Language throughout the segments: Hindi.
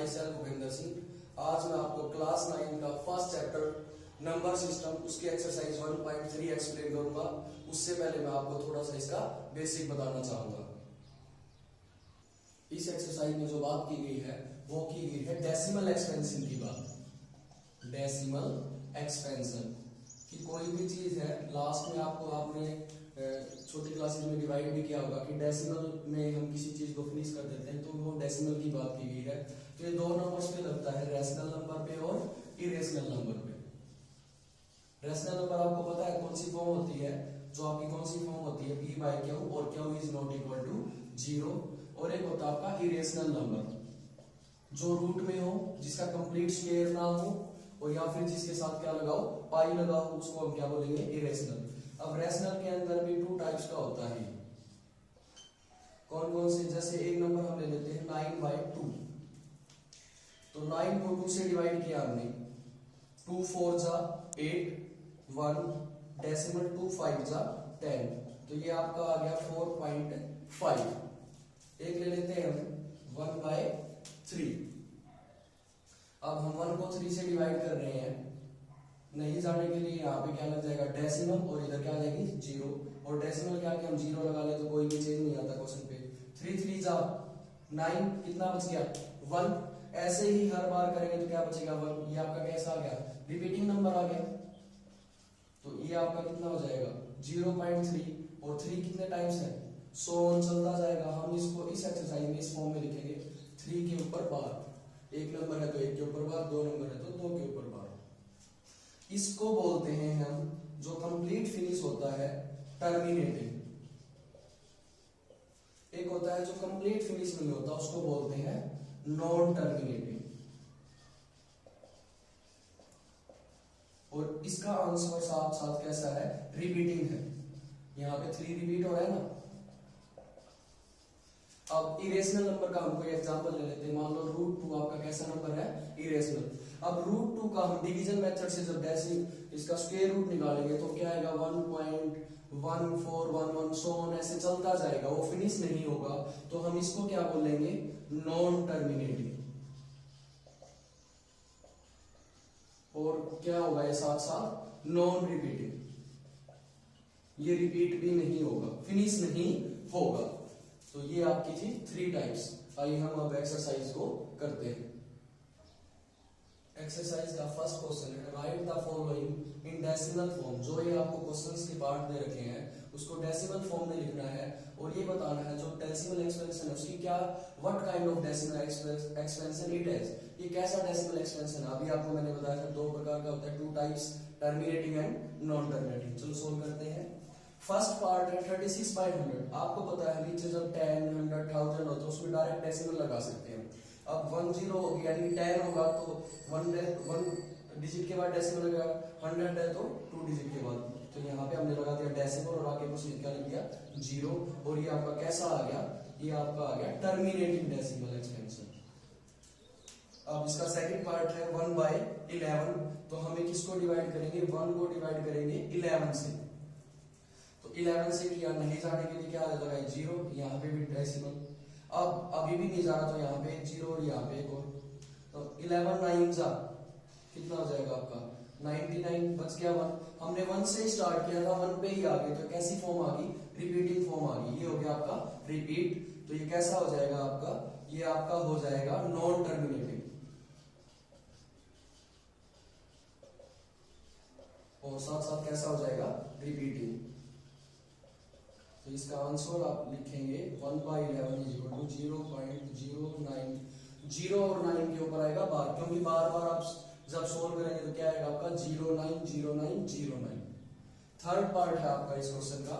My self Bhupendra Singh. आज मैं आपको क्लास 9 का फर्स्ट चैप्टर नंबर सिस्टम उसकी एक्सरसाइज 1.3 एक्सप्लेन करूंगा। उससे पहले मैं आपको थोड़ा सा इसका बेसिक बताना चाहूंगा। इस एक्सरसाइज में जो बात की गई है वो की गई है डेसिमल एक्सपेंशन की बात। डेसिमल एक्सपेंशन कि कोई भी चीज है लास्ट में आपने छोटी क्लासेस में डिवाइड भी किया होगा कि डेसिमल में हम किसी चीज को फिनिश कर देते हैं तो वो डेसिमल की बात की गई है। तो ये दो नंबर्स पे लगता है, रैशनल नंबर पे और इरेशनल नंबर पे। रैशनल नंबर आपको पता है कौन सी फॉर्म होती है, जो आपकी कौन सी फॉर्म होती है, p बाय क्यू और Q is not equal to 0। और एक होता है आपका इरेशनल नंबर जो रूट में हो, जिसका कंप्लीट स्क्वायर ना हो और या फिर जिसके साथ क्या लगाओ, पाई लगाओ, उसको हम क्या बोलेंगे, इरेशनल। अब रैशनल के अंदर भी टू टाइप्स का होता है। कौन कौन से, जैसे एक नंबर हम ले लेते हैं 9/2। तो 9 को 2 से डिवाइड किया हमने, 2 4 जा 8, 1 डेसिमल 2 5 जा 10, तो ये आपका आ गया 4.5। एक ले लेते हैं हम 1/3। अब हम 1 को 3 से डिवाइड कर रहे हैं, नहीं जाने के लिए यहाँ पे क्या लग जाएगा डेसिमल और इधर क्या आ जाएगी 0। और डेसिमल क्या कि हम 0 लगा ले तो कोई भी चेंज नहीं आता क्वेश्चन पे। 3 3 जा 9, कितना बच गया 1। ऐसे ही हर बार करेंगे तो क्या बचेगा 1। ये आपका कैसा आ गया, रिपीटिंग नंबर आ गया। तो ये आपका कितना हो जाएगा 0.3 और 3 कितने टाइम्स है, 100 चलता जाएगा। हम इसको इस एक्सरसाइज में इस फॉर्म में लिखेंगे 3 के ऊपर बार। एक नंबर है तो 1 के ऊपर बार, 2 नंबर है तो 2 के ऊपर बार। इसको बोलते हैं हम, जो कंप्लीट फिनिश होता है, टर्मिनेटिंग। एक होता है जो कंप्लीट फिनिश नहीं होता, उसको बोलते हैं नॉन टर्मिनेटिंग। और इसका आंसर साथ साथ कैसा है, रिपीटिंग है। यहां पे 3 रिपीट हो रहा है ना। अब इरेशनल नंबर का हम कोई एग्जांपल ले लेते हैं। मान लो √2 आपका कैसा नंबर है, इरेशनल। अब √2 का हम डिवीजन मेथड से जब इसका स्क्वायर रूट निकालेंगे तो क्या आएगा 1.1411 सो ऑन, ऐसे चलता जाएगा, वो फिनिश नहीं होगा। तो हम इसको क्या बोलेंगे, नॉन टर्मिनेटिंग। और क्या होगा ये साथ साथ नॉन रिपीटिंग, ये रिपीट भी नहीं होगा, फिनिश नहीं होगा। तो ये आपकी थी 3 टाइप्स। आइए हम अब एक्सरसाइज को करते हैं। एक्सरसाइज का फर्स्ट क्वेश्चन है, right the following in decimal form. जो ये आपको क्वेश्चंस के पार्ट दे रखे हैं उसको डेसिमल फॉर्म में लिखना है और ये बताना है जो डेसिमल एक्सपेंशन है उसकी क्या, what kind of decimal expansion it is. ये कैसा डेसिमल एक्सपेंशन है। अभी आपको मैंने बताया था 2 प्रकार का होता है, 2 types, terminating and non terminating. चलो सोल्व करते हैं। फर्स्ट पार्ट है 36/100। आपको पता है नीचे जब 10, 100, 1000 होता है उसमें डायरेक्ट डेसिमल लगा सकते हैं। अब 10 हो गया यानी 10 होगा तो 1 डिजिट के बाद डेसिमल लगेगा, 100 है तो 2 डिजिट के बाद। तो यहाँ पे हमने लगा दिया डेसिमल और आगे कुछ क्या लग गया 0। और ये आपका कैसा आ गया, ये आपका आ गया टर्मिनेटिंग डेसिमल एक्सपेंशन। अब इसका सेकंड पार्ट है 1/11। तो हमें किसको डिवाइड करेंगे, 1 को डिवाइड करेंगे 11 से। तो 11 से किया, नहीं जाने के लिए क्या लगाए 0, यहाँ पे भी डेसिमल। अब अभी भी नहीं जा रहा तो यहाँ पे 0 और यहाँ पे एक और। तो 11 9 जा कितना हो जाएगा आपका 99, बच गया 1। हमने 1 से स्टार्ट किया था, 1 पे ही आ गए तो कैसी फॉर्म आ गई, रिपीटिंग फॉर्म आ गई। ये हो गया आपका रिपीट। तो ये कैसा हो जाएगा आपका, ये आपका हो जाएगा नॉन टर्मिनेटिंग। और साथ साथ कैसा हो जाएगा, रिपीटिंग। तो इसका आंसर आप लिखेंगे 1/11 = 0.09। 0 और 9 के ऊपर आएगा बार, क्योंकि बार बार आप जब सोल्व करेंगे तो क्या आएगा आपका 090909। थर्ड पार्ट है आपका इस क्वेश्चन का।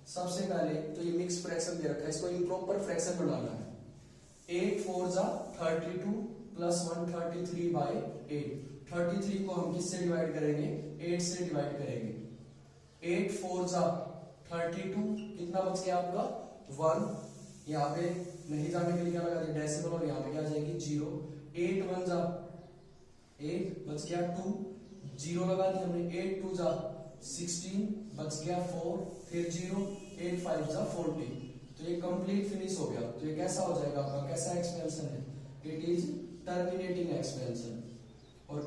सबसे पहले तो ये मिक्स फ्रैक्शन दे रखा है, इसको इम्प्रॉपर फ्रैक्शन बनाना है। 8 4 जा 32 + 133/8। 33 को हम किससे डिवाइड करेंगे, 8 से डिवाइड करेंगे। 8 4 जा 32, कितना बच गया आपका 1। यहाँ पे नहीं जाने के लिए क्या लगा दिया डेसिमल और यहाँ पे क्या जाएगी 0। 8 1 जा 8, बच गया 2, 0 लगा दी हमने। 8 2 जा 16, बच गया 4, फिर 0, 8 5 जा 40। तो ये कंप्लीट फिनिश हो गया। तो ये कैसा हो जाएगा आपका, कैसा एक्सपेंशन है, इट इज टर्मिनेटिंग एक्सपेंशन। और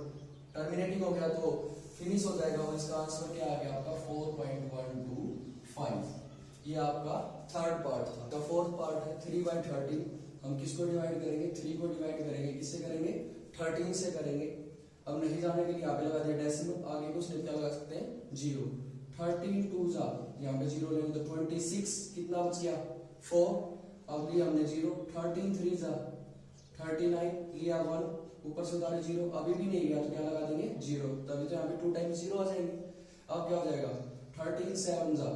टर्मिनेटिंग हो गया तो फिनिश हो जाएगा, और इसका आंसर क्या आ गया आपका 4.125। ये आपका थर्ड पार्ट था। तो फोर्थ पार्ट है 3/13। हम किसको डिवाइड करेंगे, 3 को डिवाइड करेंगे, किससे करेंगे, 13 से करेंगे। अब नहीं जाने के लिए यहाँ पे लगा दिया डेसिमल, आगे कुछ नहीं, क्या लगा सकते हैं 0। 13 2 जा, यहाँ पे 0 लेंगे तो 26, कितना बच गया 4, अब लिया हमने 0। 13 3 जा 39, लिया 1, ऊपर से उतारे 0, अभी भी नहीं गया तो क्या लगा देंगे 0, तभी तो यहाँ पे 2 टाइम्स 0 आ जाएंगे। अब क्या हो जाएगा 13 7 जा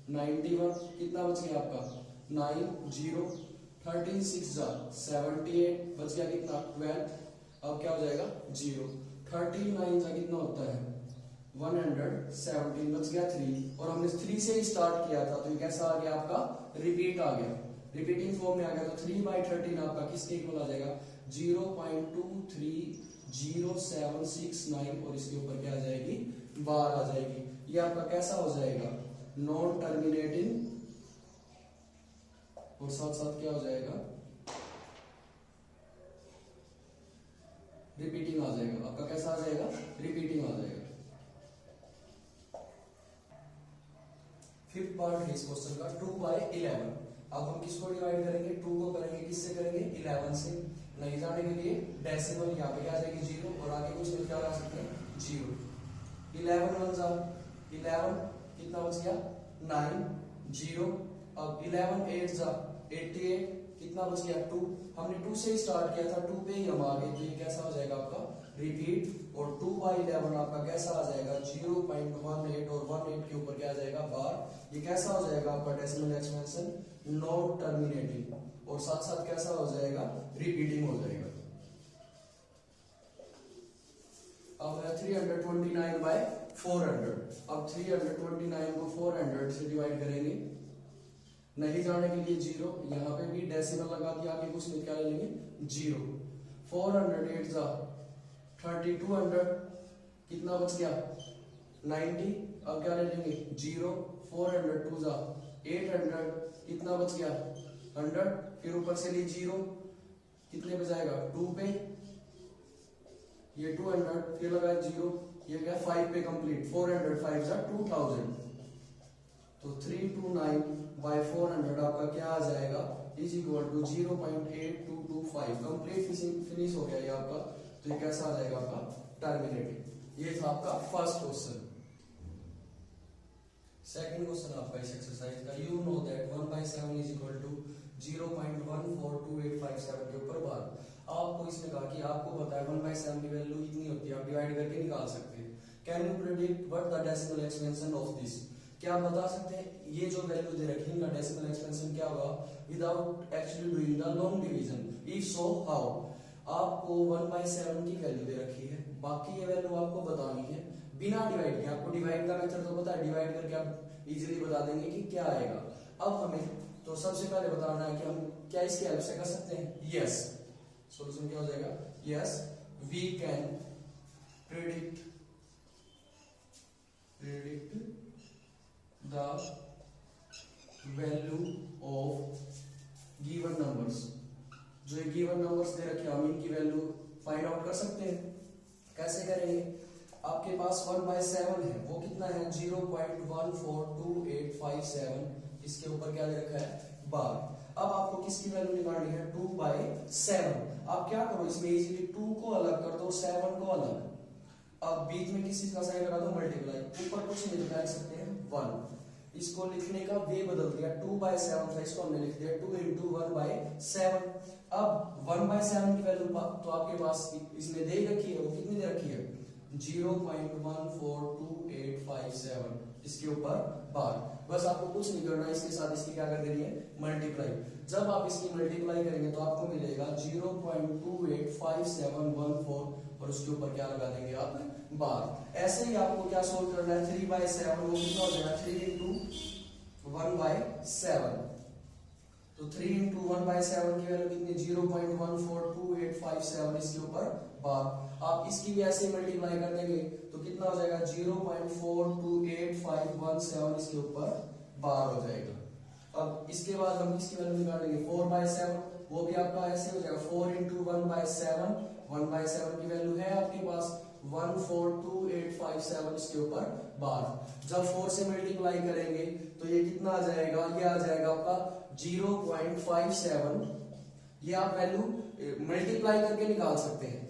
91, कितना बच गया आपका 9 0। 13 6 जा 78, बच गया कितना 12, अब क्या हो जाएगा 0। 13 9 जा कितना होता है 117, बच गया 3, और हमने 3 से ही स्टार्ट किया था, तो ये कैसा आ गया आपका रिपीट आ गया, रिपीटिंग फॉर्म में आ गया। तो 3/13 आपका किसके इक्वल आ जाएगा 0.230769, और इसके ऊपर क्या आ जाएगी बार आ जाएगी। ये आपका कैसा हो जाएगा नॉन टर्मिनेटिंग, और साथ साथ क्या हो जाएगा रिपीटिंग आ जाएगा। आपका कैसा आ जाएगा रिपीटिंग आ जाएगा। फिफ्थ पार्ट है इस क्वेश्चन का 2/11। अब हम किसको डिवाइड करेंगे, 2 को करेंगे, किससे करेंगे 11 से। नहीं जाने के लिए डेसिमल यहाँ पे क्या आ जाएगी 0, और आगे कुछ नहीं, क्या ला सकते हैं 0। 11 1 जा 11, कितना बच गया 9 0। अब 11 8 जा 88, कितना बच गया 2। हमने 2 से ही स्टार्ट किया था, 2 पे ही हम आ गए, तो ये कैसा हो जाएगा आपका रिपीट। और 2/11 आपका कैसा आ जाएगा 0.18, और 18 के ऊपर क्या आ जाएगा बार। ये कैसा हो जाएगा आपका डेसिमल एक्सपेंशन नॉन टर्मिनेटिंग, और साथ साथ कैसा हो जाएगा रिपीटिंग हो जाएगा। अब है 329/400। अब 329 को 400 से डिवाइड करेंगे, नहीं जाने के लिए 0, यहाँ पे भी डेसिमल लगा दिया, आगे कुछ नहीं, क्या ले लेंगे 0। 408 जा 3200, कितना बच गया 90, अब क्या ले लेंगे 0। 402 जा 800, कितना बच गया 100, फिर ऊपर से लिए 0, कितने पे जाएगा 2 पे, ये 200, फिर लगा 0, ये गया 5 पे कंप्लीट। 405 जा 2000, तो 329/400 आपका क्या आ जाएगा is equal to 0.8225। Complete finish हो गया ये आपका, तो ये कैसा आ जाएगा आपका टर्मिनेटिंग। ये था आपका फर्स्ट क्वेश्चन। सेकंड क्वेश्चन आपका इस एक्सरसाइज का, you know that 1/7 is equal to 0.142857 के ऊपर बार। आपको इसने कहा कि आपको पता है 1/7 की वैल्यू इतनी होती है, आप डिवाइड करके निकाल सकते हैं। Can you predict what the decimal expansion of this. क्या आप बता सकते हैं ये जो वैल्यू दे रखी है इनका डेसिमल एक्सपेंशन क्या होगा without actually doing the long division. If so how. आपको 1/7 की वैल्यू दे रखी है, बाकी ये वैल्यू आपको बतानी है बिना डिवाइड के। आपको डिवाइड का मेथड तो पता है, डिवाइड करके आप इजीली बता देंगे कि क्या आएगा। अब हमें तो सबसे पहले बताना है कि हम क्या इसकी हेल्प से कर सकते हैं। यस, सॉल्यूशन क्या हो जाएगा, yes we can predict the value of given numbers। जो ये गिवन नंबर्स दे रखे हैं हम इनकी वैल्यू फाइंड आउट कर सकते हैं। कैसे करेंगे, आपके पास 1/7 है, वो कितना है 0.142857, इसके ऊपर क्या दे रखा है बार। अब आपको किसकी वैल्यू निकालनी है 2/7। आप क्या करो इसमें इजीली 2 को अलग कर दो, 7 को अलग, अब बीच में किसी का साइन लगा दो मल्टीप्लाई, ऊपर कुछ नहीं लिख सकते हैं 1। इसको लिखने का वे बदल दिया, 2/7 था, इसको हमने लिख दिया 2 × 1/7। अब 1/7 की वैल्यू तो आपके पास इसने दे रखी है, वो कितनी दे रखी है 0.142857, इसके ऊपर बार। बस आपको कुछ नहीं करना, इसके साथ इसकी क्या कर देनी है मल्टीप्लाई। जब आप इसकी मल्टीप्लाई करेंगे तो आपको मिलेगा 0.285714, और उसके ऊपर क्या लगा देंगे आप बार। ऐसे ही आपको क्या सोल्व करना है 3/7, वो कितना हो जाएगा 3 × 1/7। तो 3 × 1/7 की वैल्यू कितनी 0.142857, इसके ऊपर बार। आप इसकी भी ऐसे मल्टीप्लाई कर देंगे तो कितना हो जाएगा 0.428517, इसके ऊपर बार हो जाएगा। अब इसके बाद हम इसकी वैल्यू निकालेंगे 4/7, वो भी आपका ऐसे हो जाएगा 4 इंटू 1/7, 1/7 की वैल्यू है आपके पास 142857 इसके ऊपर बार। जब 4 से मल्टीप्लाई करेंगे तो ये कितना आ जाएगा, ये आ जाएगा आपका 0.57। ये आप वैल्यू मल्टीप्लाई करके निकाल सकते हैं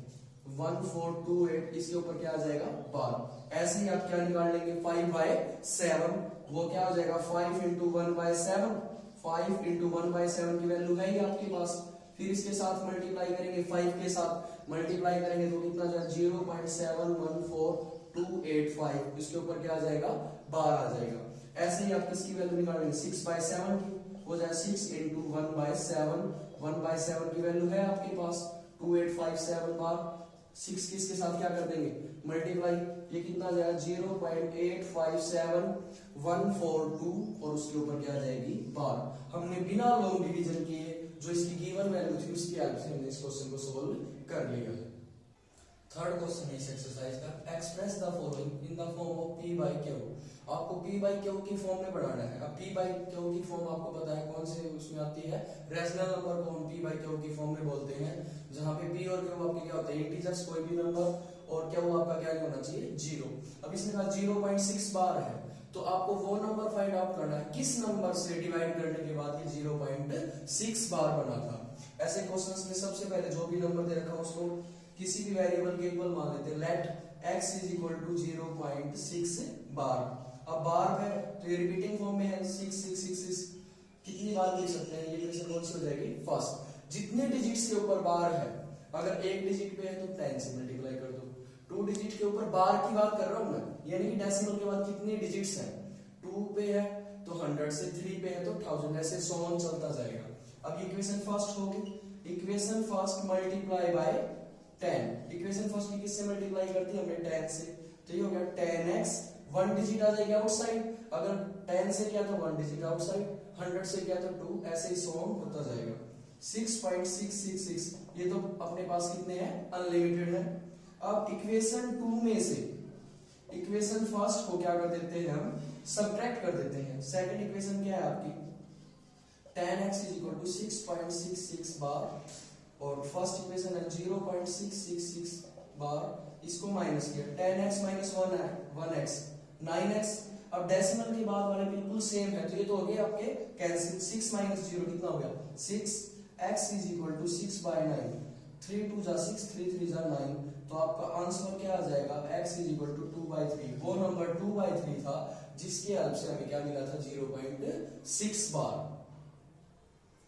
1428, इसके ऊपर क्या आ जाएगा बार। ऐसे ही आप क्या निकाल लेंगे 5/7, वो क्या हो जाएगा 5 इंटू 1/7, 5 इंटू 1/7 की वैल्यू है ही आपके पास। फिर इसके साथ मल्टीप्लाई करेंगे, 5 के साथ मल्टीप्लाई करेंगे तो कितना जाएगा 0.714285, इसके ऊपर क्या आ जाएगा बार आ जाएगा। ऐसे ही आप किसकी वैल्यू निकालेंगे 6/7 की, हो जाएगा 6 इंटू 1/7, 1/7 की वैल्यू है आपके पास 2857 बार। 6 किसके साथ क्या कर देंगे मल्टीप्लाई, ये कितना जाएगा 0.857142 और उसके ऊपर क्या आ जाएगी बार। हमने बिना लॉन्ग डिवीजन किए जो इसकी गिवन वैल्यू थी उसकी हेल्प से हमने इस क्वेश्चन को सोल्व कर लिया है। थर्ड क्वेश्चन है इस एक्सरसाइज का, express the following in the form of P/Q। आपको P/Q की फॉर्म में बढ़ाना है। अब P/Q की फॉर्म आपको पता है कौन से उसमें आती है, रेशनल नंबर को हम P/Q की फॉर्म में बोलते हैं, जहां पे P और Q आपके क्या होते हैं इंटीजर्स, कोई भी नंबर, और Q आपका क्या नहीं होना चाहिए 0। अब इसमें कहा 0.6 बार है, तो आपको वो नंबर फाइंड आउट करना है किस नंबर से डिवाइड करने के बाद ये 0.6 बार बना था। ऐसे क्वेश्चंस में सबसे पहले जो भी नंबर दे रखा है उसको किसी भी वेरिएबल के इक्वल मान लेते हैं। Let x is equal to 0.6 bar. अब बार है तो ये रिपीटिंग फॉर्म में है 6 6 6 6, कितनी बार लिख सकते हैं, ये इक्वेशन कौन सी हो जाएगी फर्स्ट। जितने डिजिट्स के ऊपर बार है, अगर एक डिजिट पे है तो 10 से मल्टीप्लाई कर दो। 2 डिजिट के ऊपर बार की बात कर रहा हूं मैं, यानी कि डेसिमल के बाद कितने डिजिट्स हैं, 2 पे है तो 100 से, 3 पे है तो 1000, ऐसे सो ऑन चलता जाएगा। अब इक्वेशन फर्स्ट होगी, equation first multiply by 10। Equation first की किससे मल्टीप्लाई करती है हमने 10 से, तो ये हो गया 10x, 1 डिजिट आ जाएगा आउटसाइड, अगर 10 से क्या तो 1 डिजिट आउटसाइड, 100 से क्या तो 2, ऐसे ही सो ऑन होता जाएगा। 6.666, ये तो अपने पास कितने हैं अनलिमिटेड है। अब इक्वेशन 2 में से इक्वेशन फर्स्ट को क्या कर देते हैं हम सब्ट्रैक्ट कर देते हैं। सेकंड इक्वेशन क्या है आपकी 10x इज इक्वल टू 6.66 बार, और फर्स्ट इक्वेशन है 0.666 बार, इसको माइनस किया 10x माइनस 1x 9x। अब डेसिमल के बाद वाले बिल्कुल सेम है तो ये तो हो गए आपके कैंसिल। 6 माइनस 0 कितना हो गया 6x इज इक्वल टू 6/9, 3 2 जा 6, 3 3 जा 9, तो आपका आंसर क्या आ जाएगा x इज इक्वल टू 2/3। वो नंबर 2/3 था जिसके हेल्प से हमें क्या मिला था 0.6 बार।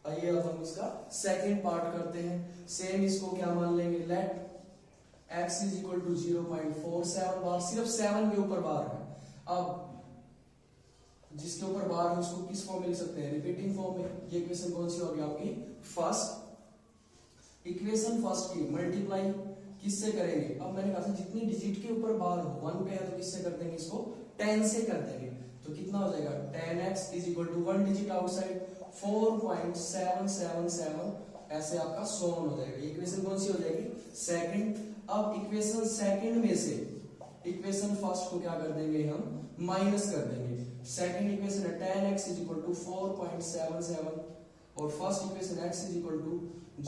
आइए अब हम इसका सेकंड पार्ट करते हैं। सेम इसको क्या मान लेंगे, let x is equal to 0.47 bar, सिर्फ 7 के ऊपर बार है। अब जिसके ऊपर बार है उसको किस फॉर्म में लिख सकते हैं रिपीटिंग फॉर्म में। ये इक्वेशन कौन सी होगी आपकी फर्स्ट। इक्वेशन फर्स्ट की मल्टीप्लाई किससे करेंगे, अब मैंने कहा था जितनी डिजिट के ऊपर बार हो 1 पे है तो किससे कर देंगे इसको 10 से कर देंगे, तो कितना हो जाएगा 10x is equal to 1 digit outside 4.777, ऐसे आपका सोन हो जाएगा। इक्वेशन कौन सी हो जाएगी सेकंड। अब इक्वेशन सेकंड में से इक्वेशन फर्स्ट को क्या कर देंगे हम माइनस कर देंगे। सेकंड इक्वेशन है 10x इज इक्वल टू 4.77 और first equation x is equal to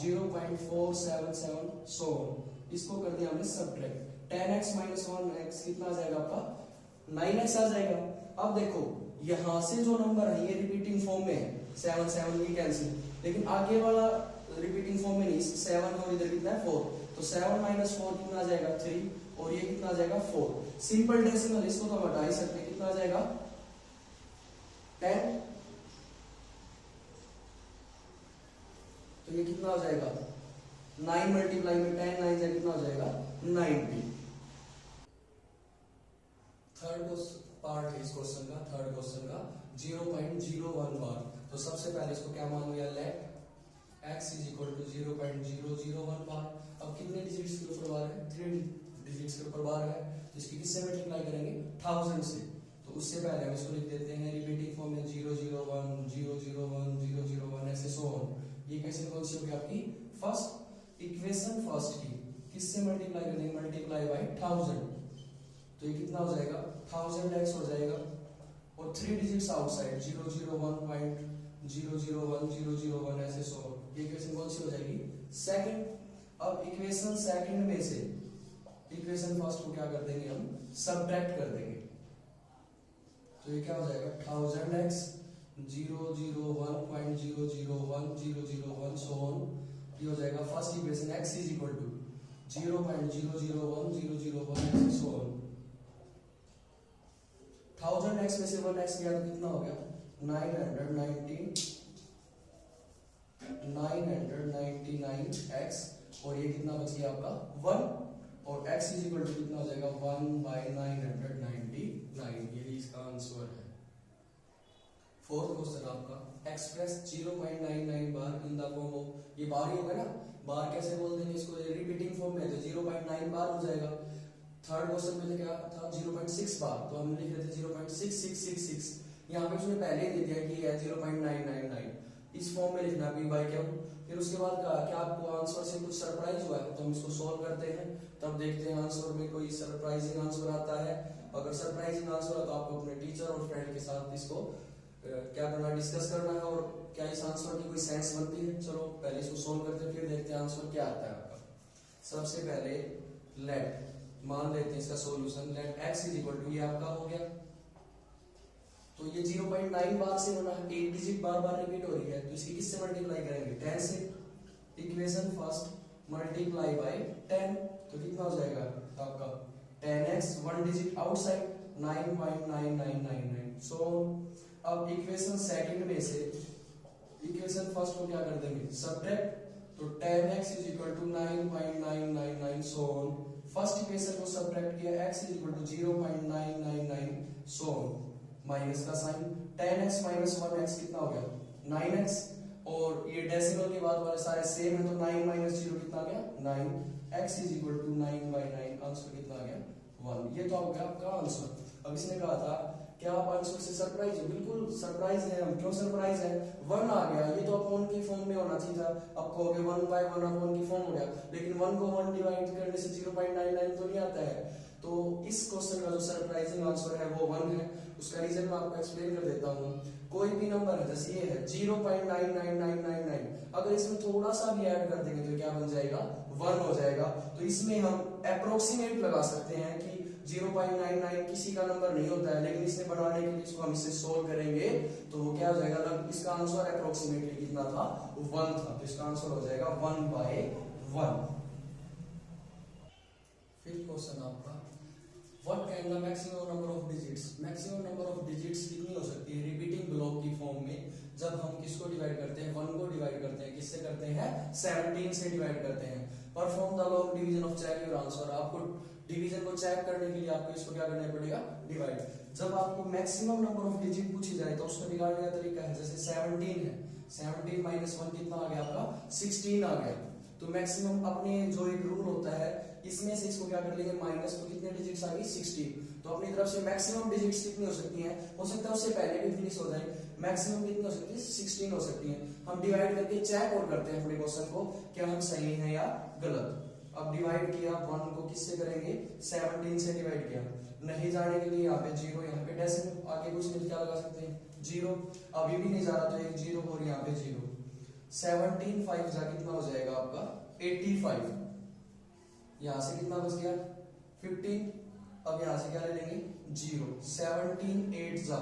0.477 so इसको कर दिया हमने सब्ट्रैक्ट। 10x माइनस 1x कितना आ जाएगा आपका 9x आ जाएगा। अब देखो यहां से जो नंबर है ये रिपीटिंग फॉर्म में है 7 7 की कैंसिल, लेकिन आगे वाला रिपीटिंग फॉर्म में नहीं 7 और इधर कितना है 4, तो 7 माइनस 4 कितना आ जाएगा 3 और ये कितना आ जाएगा 4। सिंपल डेसिमल इसको तो हम हटा ही सकते हैं, कितना आ जाएगा 10, तो ये कितना हो जाएगा 9 मल्टीप्लाई में 10 9 से कितना हो जाएगा 90। थर्ड पार्ट है इस क्वेश्चन का, थर्ड क्वेश्चन का 0.01 बार। तो सबसे पहले इसको क्या मान लिया let x is equal to 0.001 bar. अब कितने डिजिट्स के ऊपर बार है 3 डिजिट्स के ऊपर बार है, तो इसकी किससे मल्टीप्लाई करेंगे 1000 से। तो उससे पहले हम इसको लिख देते हैं रिपीटिंग फॉर्म में 001 001 001 ऐसे सो ऑन। ये इक्वेशन कौन सी होगी आपकी फर्स्ट। इक्वेशन फर्स्ट की किससे मल्टीप्लाई करेंगे मल्टीप्लाई बाय 1000, तो ये कितना हो जाएगा 1000x हो जाएगा और 3 डिजिट्स आउटसाइड 001.001 001 ऐसे सो ये इक्वेशन कौन सी हो जाएगी, सेकंड। अब इक्वेशन सेकंड में से इक्वेशन फर्स्ट को क्या कर देंगे हम, सबट्रैक्ट कर देंगे। तो ये क्या हो जाएगा 1000x 001.001 सो ऑन, ये हो जाएगा first equation x is equal to 0.001001 so on. 1000x में से 1x गया तो कितना हो गया 999x, और ये कितना बच गया आपका 1, और x इज इक्वल टू कितना हो जाएगा 1/999, ये इसका आंसर है। फोर्थ क्वेश्चन आपका express 0.99 bar in the form of, ये बार ही होगा ना, बार कैसे बोल देंगे इसको, रिपीटिंग फॉर्म में तो 0.9 बार हो जाएगा। थर्ड क्वेश्चन में क्या था 0.6 बार, तो हम लिख रहे थे 0.6666, यहाँ पे उसने पहले ही दे दिया कि ये 0.999, इस फॉर्म में लिखना p बाई क्यू। फिर उसके बाद कहा क्या आपको आंसर से कुछ सरप्राइज हुआ है, तो हम इसको सोल्व करते हैं, तब देखते हैं आंसर में कोई सरप्राइजिंग आंसर आता है। अगर सरप्राइजिंग आंसर है तो आपको अपने टीचर और फ्रेंड के साथ इसको क्या करना, डिस्कस करना है, और क्या इस आंसर की कोई सेंस बनती है। चलो पहले इसको सोल्व करते हैं, फिर देखते हैं आंसर क्या आता है आपका। सबसे पहले लेट मान लेते हैं इसका solution, let x is equal to, ये आपका हो गया, तो ये 0.9 बार से होना है, एक डिजिट बार बार रिपीट हो रही है, तो इसकी किससे मल्टीप्लाई करेंगे 10 से। इक्वेशन फर्स्ट मल्टीप्लाई बाय 10, तो कितना हो जाएगा आपका 10x, वन डिजिट आउटसाइड 9.9999 सो। अब इक्वेशन सेकंड में से इक्वेशन फर्स्ट को क्या कर देंगे सबट्रैक्ट, तो 10x is equal to 9.999 so on. First equation को सबट्रैक्ट किया, x is equal to 0.999 so on, minus का साइन, 10x माइनस 1x कितना हो गया 9x, और ये डेसिमल के बाद वाले सारे सेम है, तो 9 माइनस 0 कितना आ गया 9, x is equal to 9/9, answer कितना आ गया 1। ये तो हो गया आपका आंसर। अब इसने कहा था क्या आप आंसर से सरप्राइज हो, बिल्कुल सरप्राइज है हम। क्यों सरप्राइज है, 1 आ गया, ये तो अपॉन की फॉर्म में होना चाहिए था, अब कहोगे 1/1 अपॉन की फॉर्म हो गया, लेकिन 1 को 1 डिवाइड करने से 0.99 तो नहीं आता है। तो इस क्वेश्चन का जो सरप्राइजिंग आंसर है वो 1 है। उसका रीजन मैं आपको एक्सप्लेन कर देता हूँ। कोई भी नंबर है, जैसे ये है 0.99999, अगर इसमें थोड़ा सा भी ऐड कर देंगे तो क्या बन जाएगा 1 हो जाएगा। तो इसमें हम अप्रोक्सीमेट लगा सकते हैं कि 0.99 किसी का नंबर नहीं होता है, लेकिन इसने बढ़ाने के लिए इसको हम इससे सोल्व करेंगे, तो वो क्या हो जाएगा, इसका आंसर अप्रोक्सीमेटली कितना था 1 था, तो इसका आंसर हो जाएगा 1/1। फिर क्वेश्चन आपका what can the maximum number of digits, maximum number of digits कितनी हो सकती है रिपीटिंग ब्लॉक की फॉर्म में, जब हम किसको डिवाइड करते हैं 1 को डिवाइड करते हैं, किससे करते हैं 17 से डिवाइड करते हैं। Perform the long division of check your answer, आपको डिवीजन को चेक करने के लिए आपको इसको क्या करना पड़ेगा डिवाइड। जब आपको मैक्सिमम नंबर ऑफ डिजिट पूछी जाए तो उसको निकालने का तरीका है, जैसे 17 है, 17 माइनस 1 कितना आ गया आपका 16 आ गया। तो मैक्सिमम अपने जो एक रूल होता है इसमें से इसको क्या कर लेंगे माइनस, तो कितने डिजिट्स आ गई 16, तो अपनी तरफ से मैक्सिमम डिजिट्स कितनी हो सकती हैं, हो सकता है उससे पहले भी फिनिश हो जाए, मैक्सिमम कितनी हो सकती है 16 हो सकती है। हम डिवाइड करके चेक और करते हैं अपने क्वेश्चन को क्या हम सही है या गलत। अब डिवाइड किया 1 को किससे करेंगे 17 से डिवाइड किया, नहीं जाने के लिए यहाँ पे 0, यहाँ पे डेसिमल, आगे कुछ नहीं क्या लगा सकते हैं 0, अभी भी नहीं जा रहा तो एक 0 और यहाँ पे 0, 17 5 जा कितना हो जाएगा आपका 85, यहां से कितना बच गया 15, अब यहां से क्या ले लेंगे 0, 17 8 जा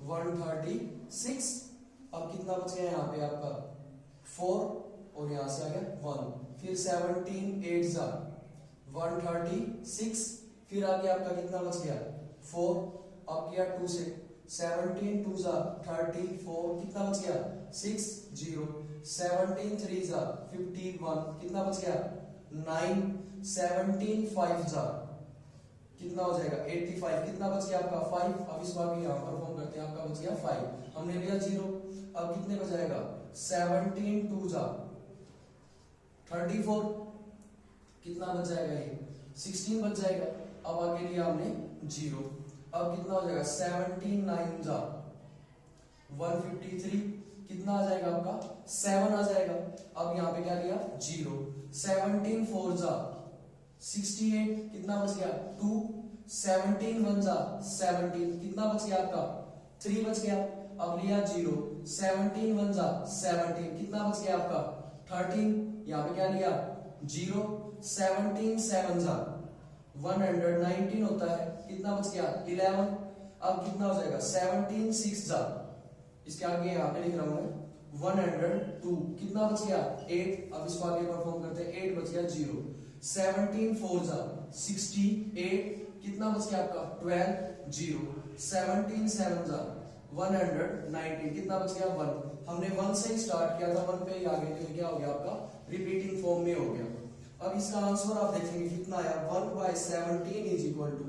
136, अब कितना बच गया यहाँ पे आपका 4, और यहां से आ गया 1, फिर 17 8 जा 136, फिर आगे आपका कितना बच गया 4, अब किया 2 से 17 2 जा 34, कितना बच गया 6 0, 17 3 जा 51, कितना बच गया 9, 17 5 जा कितना हो जाएगा 85, कितना बच गया आपका 5, अब इस बार भी यहाँ परफॉर्म करते हैं, आपका बच गया 5, हमने लिया 0, अब कितने बच जाएगा 17 2 जा 34, कितना बच जाएगा ये 16 बच जाएगा, अब आगे लिया हमने 0, अब कितना हो जाएगा 17 9 जा 153, कितना आ जाएगा आपका 7 आ जाएगा, अब यहाँ पे क्या लिया 0, 17 4 जा 68, कितना बच गया 2, 17 1 जा 17, कितना बच गया आपका 3 बच गया, अब लिया 0, 17 1 जा 17, कितना बच गया आपका 13, यहाँ पे क्या लिया 0, 17 7 जा 119 होता है, कितना बच गया 11, अब कितना हो जाएगा 17 6 जा, इसके आगे यहाँ पे लिख रहा हूं मैं 102, कितना बच गया 8, अब इसको आगे परफॉर्म करते हैं, 8 बच गया 0, 17 4 जा 68, कितना बच गया आपका 12 0, 17 7 जा 119, कितना बच गया 1, हमने 1 से ही स्टार्ट किया था, 1 पे ही आगे तो क्या हो गया आपका रिपीटिंग फॉर्म में हो गया। अब इसका आंसर आप देखेंगे कितना आया 1/17 इज इक्वल टू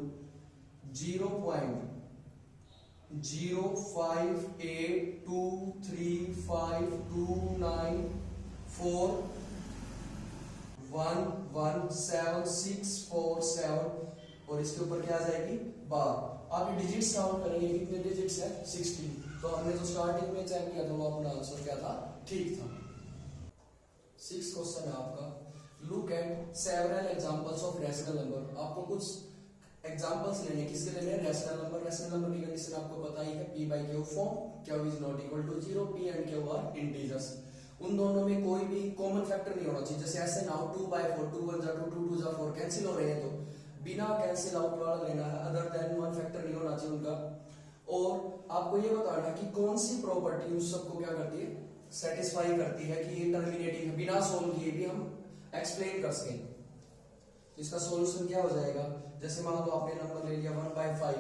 0.0582354117647 और इसके ऊपर क्या आ जाएगी बार। आप डिजिट्स काउंट करेंगे कितने डिजिट्स है 16, तो हमने जो स्टार्टिंग में चेक किया था वो अपना आंसर क्या था ठीक था। 6th क्वेश्चन है आपका, look at several examples of rational number. आपको कुछ एग्जांपल्स लेने, किसके लेने हैं रैशनल नंबर। रैशनल नंबर की कंडीशन आपको पता ही है p/q form, q is not equal to 0, p and q are integers. उन दोनों में कोई भी कॉमन फैक्टर नहीं होना चाहिए, जैसे ऐसे नाउ 2/4 2 1 जा 2 2 2 जा 4 कैंसिल हो रहे हैं, तो बिना कैंसिल आउट वाला लेना है, अदर देन वन फैक्टर नहीं होना चाहिए उनका। और आपको ये बताना है कि कौन सी प्रॉपर्टी उस सबको क्या करती है सेटिस्फाई करती है कि ये टर्मिनेटिंग है, बिना सोल्व किए भी हम एक्सप्लेन कर सकें। तो इसका सॉल्यूशन क्या हो जाएगा, जैसे मान लो आपने नंबर ले लिया 1/5,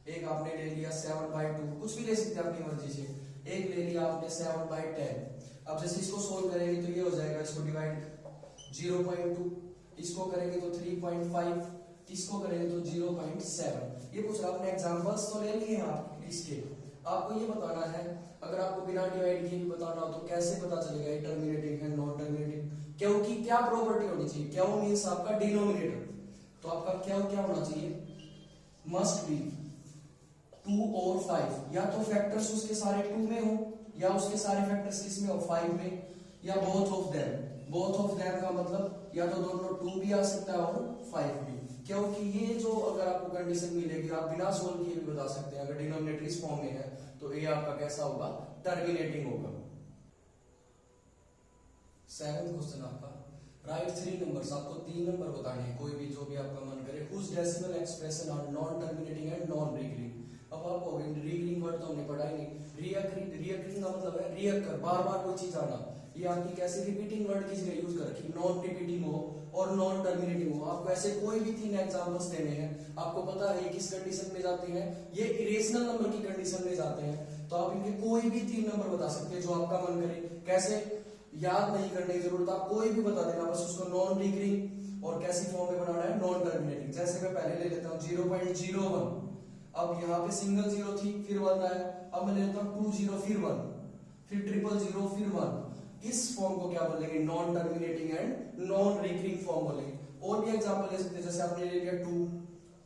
एक आपने ले लिया 7/2, कुछ भी ले सकते हैं अपनी मर्जी से, एक ले लिया आपने 7/10। अब जैसे इसको सोल्व करेंगे तो ये हो जाएगा, इसको डिवाइड 0.2, इसको करेंगे तो 3.5, इसको करेंगे तो 0.7। ये पूछ रहा आपने एग्जांपल्स तो ले लिए हैं आप इसके, आपको ये बताना है, अगर आपको बिना डिवाइड किए भी बताना हो तो कैसे पता चलेगा ये टर्मिनेटिंग है नॉन टर्मिनेटिंग, क्योंकि क्या प्रॉपर्टी होनी चाहिए, क्या मींस आपका डिनोमिनेटर, तो आपका क्या होना चाहिए मस्ट बी 2 और 5, या तो फैक्टर्स उसके सारे 2 में हो या उसके सारे फैक्टर्स किस में हो 5 में, या both of them. Both of them का मतलब या तो दोनों 2 भी आ सकता है और 5 भी, क्योंकि ये जो अगर आपको कंडीशन मिलेगी आप बिना सोल्व किए भी बता सकते हैं, अगर डिनोमिनेटर इस फॉर्म में है तो ये आपका कैसा होगा टर्मिनेटिंग होगा। 7th क्वेश्चन आपका, राइट 3 नंबर्स, आपको 3 नंबर बताने हैं, कोई भी जो भी आपका मन करे, whose decimal expression are non terminating and non recurring. अब आपको रिकरिंग वर्ड तो हमने पढ़ा ही नहीं, रिकरिंग का मतलब है रिअकर, बार बार कोई चीज आना, ये आपकी कैसे रिपीटिंग वर्ड की जगह यूज कर रखी, नॉन रिपीटिंग हो और नॉन टर्मिनेटिंग हो। आपको ऐसे कोई भी 3 एग्जांपल्स देने हैं, आपको पता है ये किस कंडीशन में जाते हैं, ये इरेशनल नंबर की कंडीशन में जाते हैं, तो आप इनके कोई भी 3 नंबर बता सकते हैं जो आपका मन करे। कैसे, याद नहीं करने की जरूरत, आप कोई भी बता देना, बस उसको नॉन रिकरिंग और कैसी फॉर्म में बनाना है नॉन टर्मिनेटिंग। जैसे मैं पहले ले लेता हूँ 0.01, अब यहाँ पे सिंगल 0 थी फिर 1 आया, अब मैं ले लेता हूँ 20 फिर 1 फिर 000 फिर 1, इस फॉर्म को क्या बोलेंगे non terminating and non recurring form बोलेंगे। और भी एग्जांपल ले सकते हैं, जैसे आपने ले लिया 2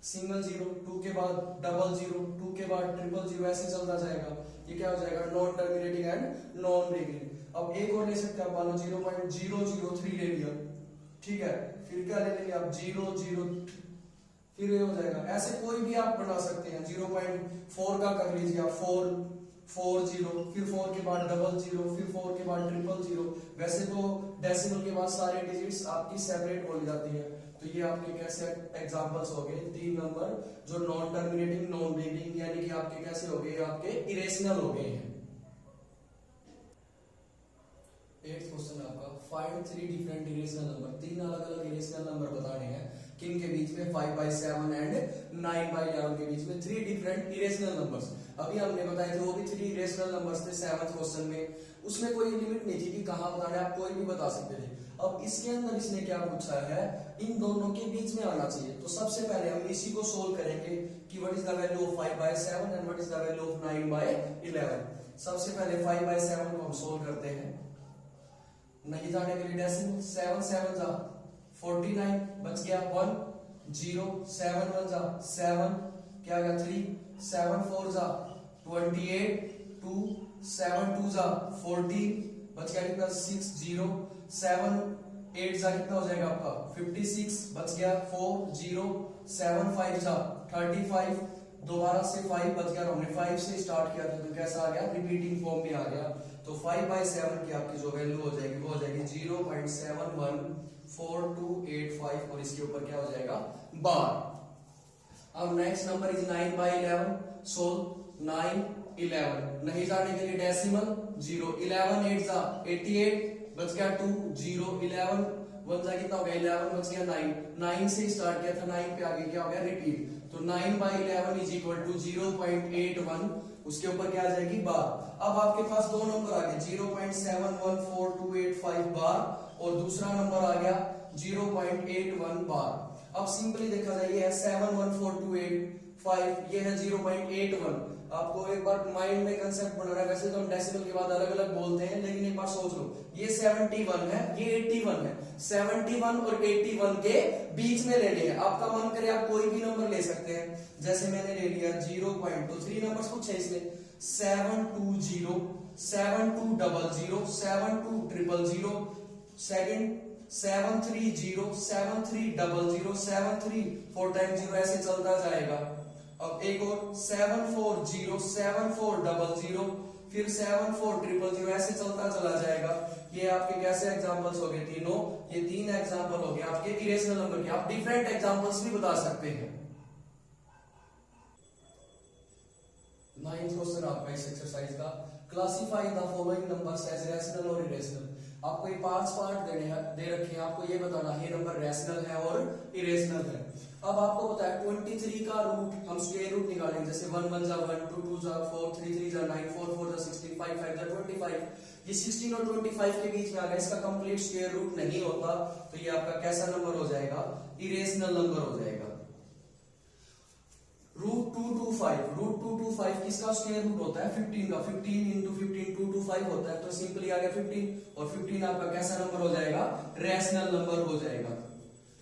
सिंगल 0, 2 के बाद 00, 2 के बाद 000, ऐसे चलता जाएगा, ये क्या हो जाएगा non terminating and non recurring. अब एक और ले सकते हैं, मान लो 0.003 ले लिया, ठीक है, फिर क्या ले लेंगे आप 003, फिर ये हो जाएगा, ऐसे कोई भी आप बना सकते हैं। 0.4 का कर लीजिए आप 440, फिर 4 के बाद 00, फिर 4 के बाद 000। वैसे तो डेसिमल के बाद सारे डिजिट्स आपकी सेपरेट बोली जाती है, तो ये आपके कैसे एग्जांपल्स हो गए 3 नंबर जो नॉन टर्मिनेटिंग नॉन रिकरिंग, यानी कि आपके कैसे हो गए, आपके इरेशनल हो गए हैं। 8th क्वेश्चन आपका, फाइंड 3 डिफरेंट इरेशनल नंबर। 3 अलग अलग इरेशनल नंबर बताने हैं, किन के बीच में 5/7 एंड 9/11 के बीच में 3 डिफरेंट इरेशनल नंबर्स। अभी हमने बताए थे वो भी 3 इरेशनल नंबर्स थे 7th क्वेश्चन में, उसमें कोई लिमिट नहीं थी कि कहां बताना है, आप कोई भी बता सकते थे। अब इसके अंदर इसने क्या पूछा है, इन दोनों के बीच में आना चाहिए, तो सबसे पहले हम इसी को सोल्व करेंगे कि what is the value of 5/7 and what is the value of 9/11। सबसे पहले 5/7 को हम सोल्व करते हैं, नहीं जाने के लिए डेसिमल, 7 7 जा 49 बच गया 1 0, 7 1 जा 7, क्या गया 3, 7 4 जा 28 2, 7 2 जा 14 बच गया कितना 6 0, 7 8 जा कितना हो जाएगा आपका 56 बच गया 4 0, 7 5 जा 35 दोबारा से 5 बच गया, हमने 5 से स्टार्ट किया था तो कैसा आ गया, रिपीटिंग फॉर्म में आ गया। तो 5/7 की आपकी जो वैल्यू हो जाएगी वो हो जाएगी 0.714285 और इसके ऊपर क्या हो जाएगा, बार। अब नेक्स्ट नंबर इज 9/11। सो 9 11 नहीं जाने के लिए डेसिमल 0, 11 8 जा 88 बच गया 2, 0 11 1 जा कितना हो गया 11 बच गया 9, 9 से स्टार्ट किया था 9 पे आगे क्या हो गया रिपीट। तो 9/11 इज इक्वल टू 0.81, उसके ऊपर क्या आ जाएगी बार। अब आपके पास दो नंबर आ गए 0.714285 बार और दूसरा नंबर आ गया 0.81 बार। अब सिंपली देखा जाए ये है 714285, ये है 0.81। आपको एक बार माइंड में कंसेप्ट बना रहा है, वैसे तो हम डेसिमल के बाद अलग अलग बोलते हैं लेकिन एक बार सोच लो, ये 71 है ये 81 है, 71 और 81 के बीच में ले लिया। आपका मन करे आप कोई भी नंबर ले सकते हैं, जैसे मैंने ले लिया 0.23 नंबर पूछे इसमें 720 7200 7200, सेकंड 730 7300 73 4 टाइम्स 0 ऐसे चलता जाएगा। अब एक और 740 7400, फिर 74000 ऐसे चलता चला जाएगा। ये आपके कैसे एग्जांपल्स हो गए तीनों, ये 3 एग्जांपल हो गए आपके इरेशनल नंबर के। आप डिफरेंट एग्जांपल्स भी बता सकते हैं। 9th क्वेश्चन आपका इस एक्सरसाइज का, classify the following numbers as rational और इरेशनल। आपको ये 5 पार्ट दे रखे हैं, आपको ये बताना ये नंबर रैशनल है और इरेशनल है। अब आपको पता है 23 का रूट हम स्क्वायर रूट निकालेंगे, जैसे 1 1 जा 1, 2 2 जा 4, 3 3 जा 9, 4 4 जा 16, 5 5 जा 25। ये 16 और 25 के बीच में आ गया, इसका कंप्लीट स्क्वायर रूट नहीं होता तो ये आपका कैसा नंबर हो जाएगा, इरेशनल नंबर हो जाएगा। √225 किसका स्क्वायर रूट होता है, 15 का, 15 × 15 225 होता है, तो सिंपली आ गया 15 और 15 आपका कैसा नंबर हो जाएगा, रैशनल नंबर हो जाएगा।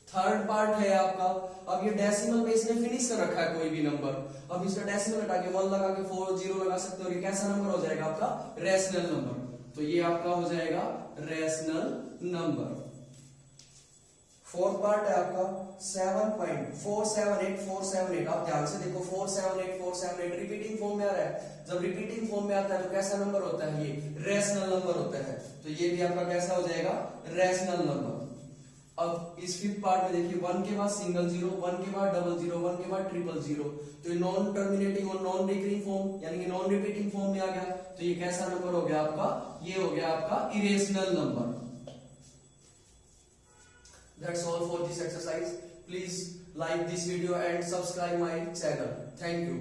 थर्ड पार्ट है आपका, अब ये डेसिमल में इसने फिनिश कर रखा है कोई भी नंबर, अब इसका डेसिमल हटा के 1 लगा के 4 0 लगा सकते हो, ये कैसा नंबर हो जाएगा आपका, रैशनल नंबर। तो ये आपका हो जाएगा रैशनल नंबर। फोर्थ पार्ट है आपका 7.478478। आप ध्यान से देखो 478478 रिपीटिंग फॉर्म में आ रहा है, जब रिपीटिंग फॉर्म में आता है तो कैसा नंबर होता है, ये रैशनल नंबर होता है, तो ये भी आपका कैसा हो जाएगा, रैशनल नंबर। अब इस फिफ्थ पार्ट में देखिए 1 के बाद सिंगल 0, 1 के बाद डबल 0, 1 के बाद ट्रिपल 0, तो ये नॉन टर्मिनेटिंग और नॉन रिकरिंग फॉर्म यानी कि नॉन रिपीटिंग फॉर्म में आ गया, तो ये कैसा नंबर हो गया आपका, ये हो गया आपका irrational number. That's all for this exercise. Please like this video and subscribe my channel. Thank you.